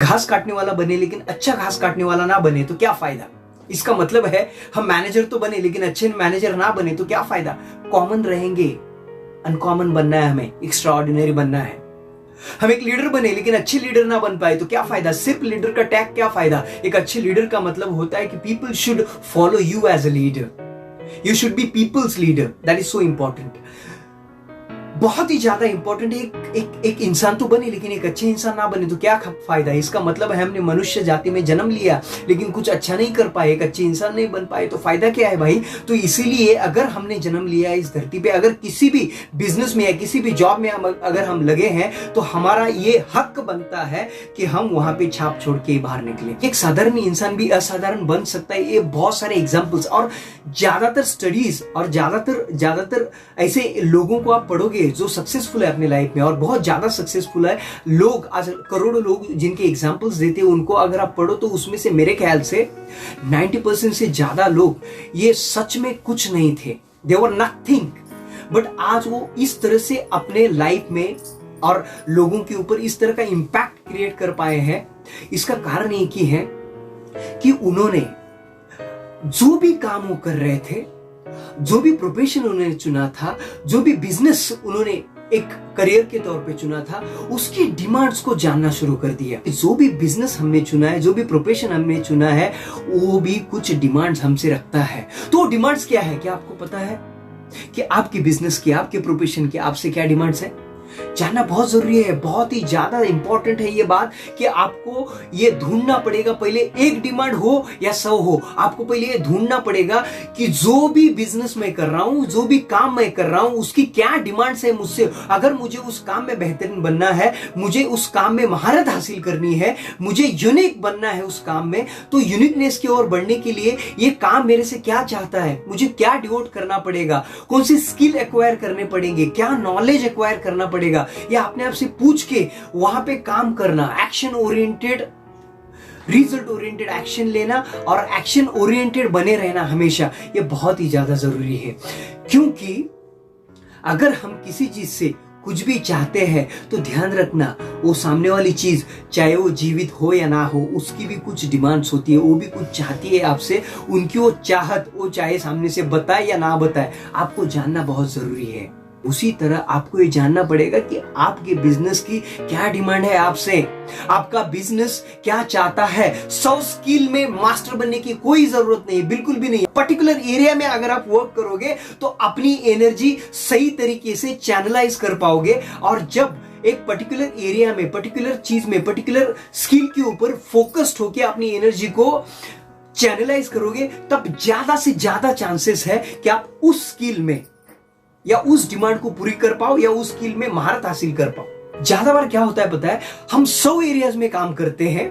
घास काटने वाला बने लेकिन अच्छा घास काटने वाला ना बने तो क्या फायदा। इसका मतलब है हम मैनेजर तो बने लेकिन अच्छे मैनेजर ना बने तो क्या फायदा। कॉमन रहेंगे, अनकॉमन बनना है, हमें एक्स्ट्रा ऑर्डिनरी बनना है। हम एक लीडर बने लेकिन अच्छे लीडर ना बन पाए तो क्या फायदा। सिर्फ लीडर का टैग क्या फायदा। एक अच्छे लीडर का मतलब होता है कि people should follow you as a leader. You should be people's leader. That is so important, बहुत ही ज्यादा इंपॉर्टेंट है। एक इंसान तो बने लेकिन एक अच्छे इंसान ना बने तो क्या फायदा। इसका मतलब है हमने मनुष्य जाति में जन्म लिया लेकिन कुछ अच्छा नहीं कर पाए, एक अच्छे इंसान नहीं बन पाए तो फायदा क्या है भाई। तो इसीलिए अगर हमने जन्म लिया है इस धरती पे, अगर किसी भी बिजनेस में या किसी भी जॉब में अगर हम लगे हैं तो हमारा ये हक बनता है कि हम वहां पे छाप छोड़ के बाहर निकले। एक साधारण इंसान भी असाधारण बन सकता है। ये बहुत सारे एग्जाम्पल्स और ज्यादातर स्टडीज और ज्यादातर ऐसे लोगों को आप पढ़ोगे जो सक्सेसफुल है अपने लाइफ में और बहुत ज्यादा सक्सेसफुल है। लोग आज करोड़ों लोग जिनके एग्जांपल्स देते हैं उनको अगर आप पढ़ो तो उसमें से मेरे ख्याल से 90% से ज्यादा लोग ये सच में कुछ नहीं थे। दे वर नथिंग, बट आज वो इस तरह से अपने लाइफ में और लोगों के ऊपर इस तरह का इंपैक्ट क्रिएट कर पाए हैं। इसका कारण एक ही है कि उन्होंने जो भी काम वो कर रहे थे, जो भी प्रोफेशन उन्होंने चुना था, जो भी बिजनेस उन्होंने एक करियर के तौर पे चुना था, उसकी डिमांड्स को जानना शुरू कर दिया। जो भी बिजनेस हमने चुना है, जो भी प्रोफेशन हमने चुना है, वो भी कुछ डिमांड्स हमसे रखता है। तो डिमांड्स क्या है, क्या आपको पता है कि आपके बिजनेस की, आपके प्रोफेशन की आपसे क्या डिमांड्स है? जानना बहुत जरूरी है, बहुत ही ज्यादा इंपॉर्टेंट है ये बात कि आपको ये ढूंढना पड़ेगा। पहले एक डिमांड हो या 100 हो, आपको पहले ये ढूंढना पड़ेगा कि जो भी बिजनेस मैं कर रहा हूं, जो भी काम मैं कर रहा हूं, उसकी क्या डिमांड्स है मुझसे। अगर मुझे उस काम में बेहतरीन बनना है, मुझे उस काम में महारत हासिल करनी है, मुझे यूनिक बनना है उस काम में, तो यूनिकनेस की ओर बढ़ने के लिए ये काम मेरे से क्या चाहता है, मुझे क्या डिवोट करना पड़ेगा, कौन सी स्किल एक्वायर करने पड़ेंगे, क्या नॉलेज एक्वायर करना पड़ेगा, या अपने आप से पूछ के वहां पे काम करना। Action oriented, result oriented action लेना और एक्शन ओरिएंटेड बने रहना हमेशा, ये बहुत ही ज्यादा जरूरी है। क्योंकि अगर हम किसी चीज से कुछ भी चाहते हैं तो ध्यान रखना, वो सामने वाली चीज चाहे वो जीवित हो या ना हो, उसकी भी कुछ डिमांड्स होती है, वो भी कुछ चाहती है आपसे। उनकी वो चाहत, वो चाहे सामने से बताए या ना बताए, आपको जानना बहुत जरूरी है। उसी तरह आपको ये जानना पड़ेगा कि आपके बिजनेस की क्या डिमांड है आपसे, आपका बिजनेस क्या चाहता है। 100 स्किल में मास्टर बनने की कोई जरूरत नहीं, बिल्कुल भी नहीं। पर्टिकुलर एरिया में अगर आप वर्क करोगे तो अपनी एनर्जी सही तरीके से चैनलाइज कर पाओगे। और जब एक पर्टिकुलर एरिया में, पर्टिकुलर चीज में, पर्टिकुलर स्किल के ऊपर फोकस्ड होकर अपनी एनर्जी को चैनलाइज करोगे, तब ज्यादा से ज्यादा चांसेस है कि आप उस स्किल में या उस डिमांड को पूरी कर पाओ या उस स्किल में महारत हासिल कर पाओ। ज्यादा बार क्या होता है पता है, हम 100 एरियाज में काम करते हैं,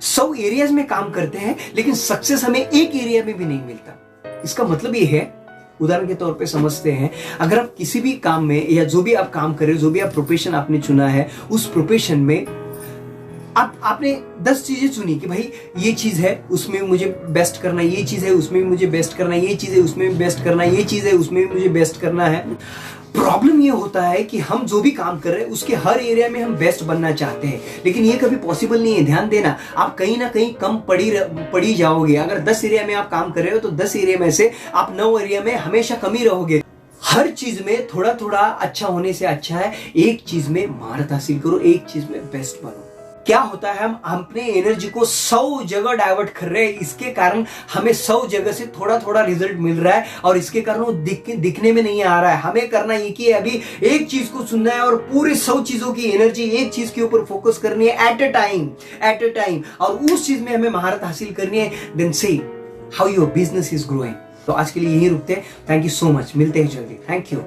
100 एरियाज में काम करते हैं, लेकिन सक्सेस हमें एक एरिया में भी नहीं मिलता। इसका मतलब ये है, उदाहरण के तौर पे समझते हैं, अगर आप किसी भी काम में या जो भी आप काम कर रहे हो, जो भी आप प्रोफेशन आपने चुना है, उस प्रोफेशन में आपने 10 चीजें चुनी कि भाई ये चीज है उसमें मुझे बेस्ट करना, ये चीज है उसमें भी मुझे बेस्ट करना, ये चीज है उसमें भी बेस्ट करना, ये चीज है उसमें भी मुझे बेस्ट करना है। प्रॉब्लम ये होता है कि हम जो भी काम कर रहे हैं उसके हर एरिया में हम बेस्ट बनना चाहते हैं, लेकिन ये कभी पॉसिबल नहीं है। ध्यान देना, आप कहीं ना कहीं कम पड़ी जाओगे। अगर 10 एरिया में आप काम कर रहे हो तो 10 एरिया में से आप 9 एरिया में हमेशा कम ही रहोगे। हर चीज में थोड़ा थोड़ा अच्छा होने से अच्छा है एक चीज में महारत हासिल करो, एक चीज में बेस्ट बनो। क्या होता है, हम अपने एनर्जी को 100 जगह डाइवर्ट कर रहे हैं, इसके कारण हमें 100 जगह से थोड़ा थोड़ा रिजल्ट मिल रहा है और इसके कारण वो दिखने में नहीं आ रहा है। हमें करना ये कि अभी एक चीज को सुनना है और पूरे 100 चीजों की एनर्जी एक चीज के ऊपर फोकस करनी है एट अ टाइम, और उस चीज में हमें महारत हासिल करनी है। Then see how your business is growing. तो आज के लिए यही रुकते हैं। थैंक यू सो मच, मिलते हैं जल्दी। Thank you.